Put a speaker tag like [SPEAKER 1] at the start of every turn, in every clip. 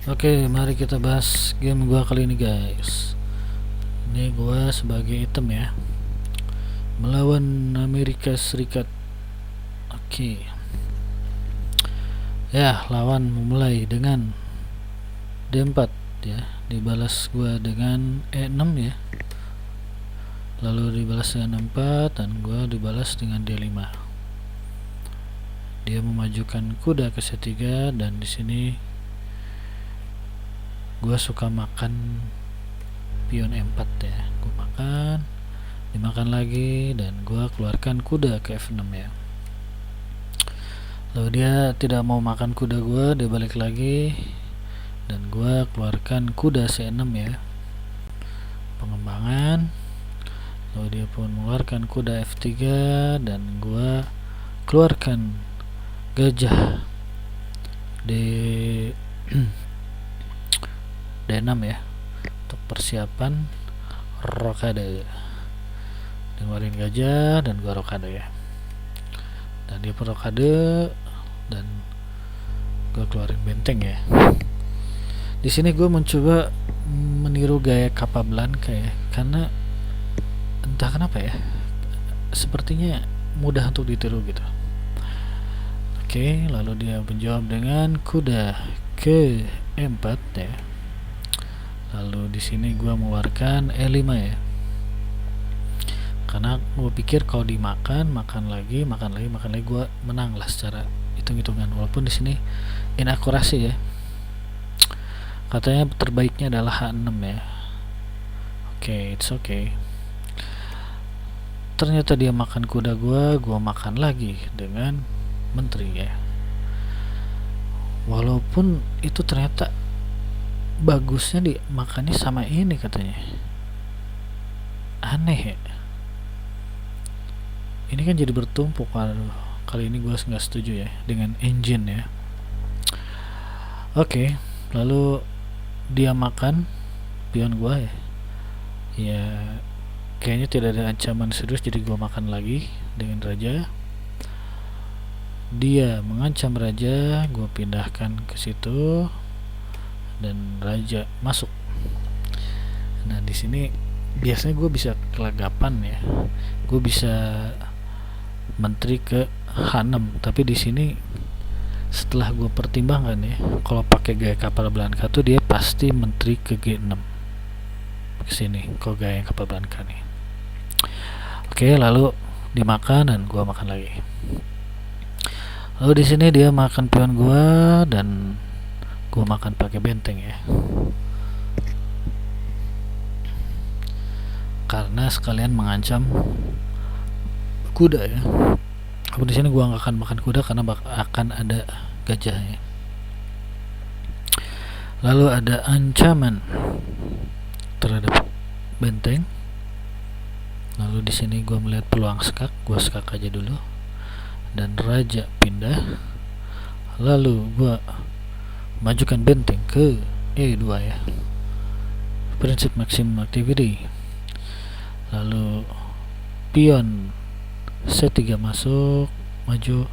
[SPEAKER 1] Oke, mari kita bahas game gua kali ini, guys. Ini gua sebagai item ya, melawan Amerika Serikat. Oke. Ya, lawan memulai dengan D4 ya, dibalas gua dengan E6 ya. Lalu dibalas dengan 4 dan gua dibalas dengan D5. Dia memajukan kuda ke C3 dan di sini gua suka makan pion E4 ya. Gua makan, dimakan lagi, dan gua keluarkan kuda ke F6 ya. Lalu dia tidak mau makan kuda gua, dia balik lagi dan gua keluarkan kuda C6 ya, pengembangan. Lalu dia pun mengeluarkan kuda F3 dan gua keluarkan gajah D D6 ya, untuk persiapan rokade. Dengerin gajah dan gua rokade ya, dan dia pun rokade dan gua keluarin benteng ya. Di sini gua mencoba meniru gaya Capablanca ya, karena entah kenapa ya, sepertinya mudah untuk ditiru gitu. Oke, lalu dia menjawab dengan kuda ke E4 ya. Lalu di sini gua mengeluarkan E5 ya, karena gue pikir kalau dimakan, makan lagi, gue menang lah secara hitung-hitungan. Walaupun di sini inakurasi ya, katanya terbaiknya adalah H6 ya. Oke, it's okay. Ternyata dia makan kuda gue makan lagi dengan menteri ya. Walaupun itu ternyata bagusnya dimakannya sama ini katanya. Aneh ya, ini kan jadi bertumpuk. Kali ini gue nggak setuju ya dengan engine ya. Oke, lalu dia makan pion gue ya. Ya, kayaknya tidak ada ancaman serius, jadi gue makan lagi dengan raja. Dia mengancam raja, gue pindahkan ke situ dan raja masuk. Nah, di sini biasanya gue bisa kelagapan ya, gue bisa menteri ke H6, tapi di sini setelah gue pertimbangkan ya, kalau pakai gaya Capablanca tuh dia pasti menteri ke G6 ke sini, kalau gaya Capablanca nih. Oke, lalu dimakan dan gue makan lagi. Lalu di sini dia makan pion gue dan gue makan pakai benteng ya, karena sekalian mengancam kuda ya. Aku di sini gua nggak akan makan kuda karena akan ada gajah ya. Lalu ada ancaman terhadap benteng. Lalu di sini gua melihat peluang skak, gua skak aja dulu dan raja pindah. Lalu gua majukan benteng ke E2 ya, prinsip maximum activity. Lalu pion C3 masuk, maju,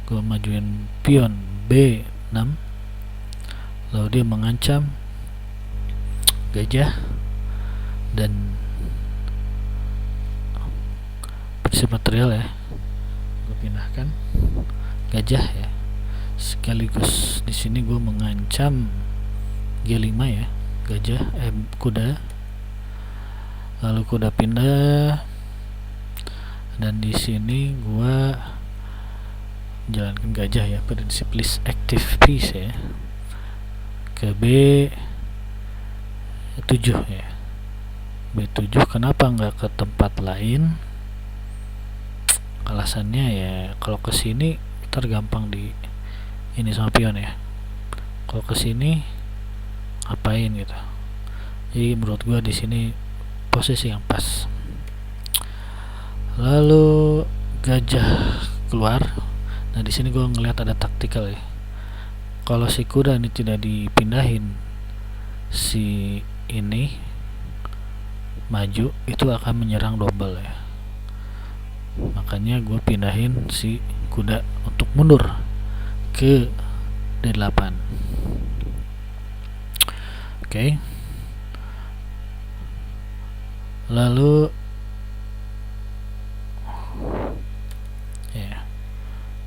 [SPEAKER 1] gue majuin pion B6. Lalu dia mengancam gajah dan prinsip material ya, gue pindahkan gajah ya. Sekaligus di sini gue mengancam G5 ya, gajah kuda. Lalu kuda pindah dan di sini gua jalankan gajah ya, prinsip list active piece ya, ke B7 ya. B7 kenapa nggak ke tempat lain? Alasannya ya, kalau ke sini ntar gampang di ini sama pion ya. Kalau ke sini ngapain gitu. Jadi menurut gua di sini posisi yang pas. Lalu gajah keluar. Nah, di sini gue ngelihat ada taktikal ya. Kalau si kuda ini tidak dipindahin, si ini maju, itu akan menyerang double ya. Makanya gue pindahin si kuda untuk mundur ke D8. Oke. Lalu ya,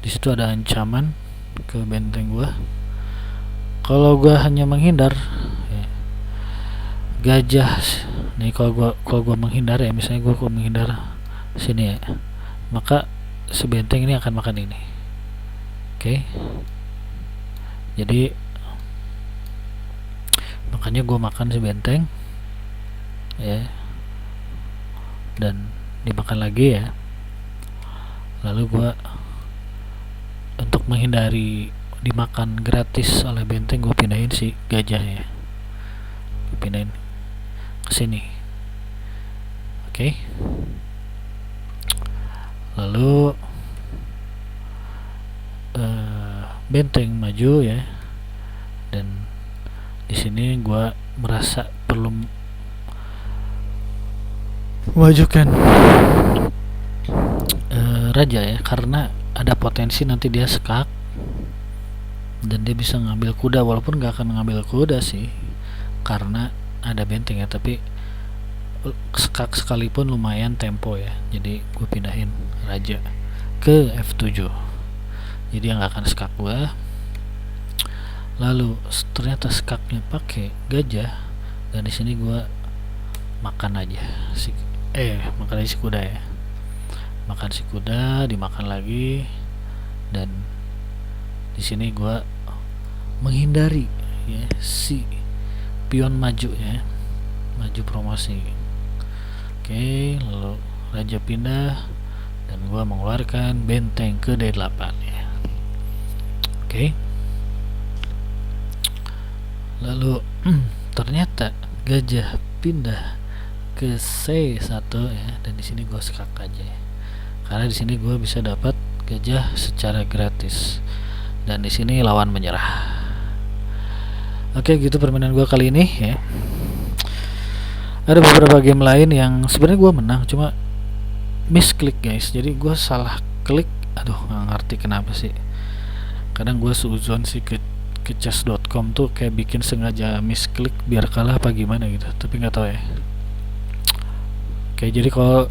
[SPEAKER 1] di situ ada ancaman ke benteng gua. Kalau gua hanya menghindar, ya, gajah nih, kalau gua menghindar ya, misalnya gua menghindar sini ya, maka si benteng ini akan makan ini. Oke. Jadi makanya gua makan si benteng ya, dan dimakan lagi ya. Lalu gua untuk menghindari dimakan gratis oleh benteng, gue pindahin si gajah ya, gue pindahin ke sini. Oke. Lalu benteng maju ya, dan di sini gue merasa perlu memajukan raja ya, karena ada potensi nanti dia skak dan dia bisa ngambil kuda, walaupun gak akan ngambil kuda sih karena ada benteng ya, tapi skak sekalipun lumayan tempo ya. Jadi gue pindahin raja ke F7, jadi yang gak akan skak gue. Lalu ternyata skaknya pakai gajah, dan di sini gue makan aja makan aja si kuda ya, makan si kuda, dimakan lagi, dan di sini gue menghindari ya si pion maju ya, maju promosi. Oke, lalu raja pindah dan gue mengeluarkan benteng ke D8 ya. Oke. Lalu ternyata gajah pindah ke C1 ya, dan di sini gue skak aja ya, karena di sini gue bisa dapat gajah secara gratis, dan di sini lawan menyerah. Oke, gitu permainan gue kali ini ya. Ada beberapa game lain yang sebenarnya gue menang, cuma misklik guys. Jadi gue salah klik, aduh nggak ngerti kenapa sih. Kadang gue seuzon sih ke chess.com tuh kayak bikin sengaja misklik biar kalah apa gimana gitu, tapi nggak tahu ya. Oke, jadi kalau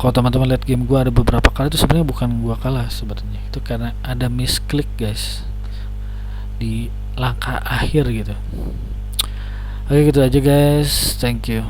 [SPEAKER 1] teman-teman lihat game gue ada beberapa kali itu sebenarnya bukan gue kalah, sebenarnya itu karena ada misklik guys di langkah akhir gitu. Oke, gitu aja guys, thank you.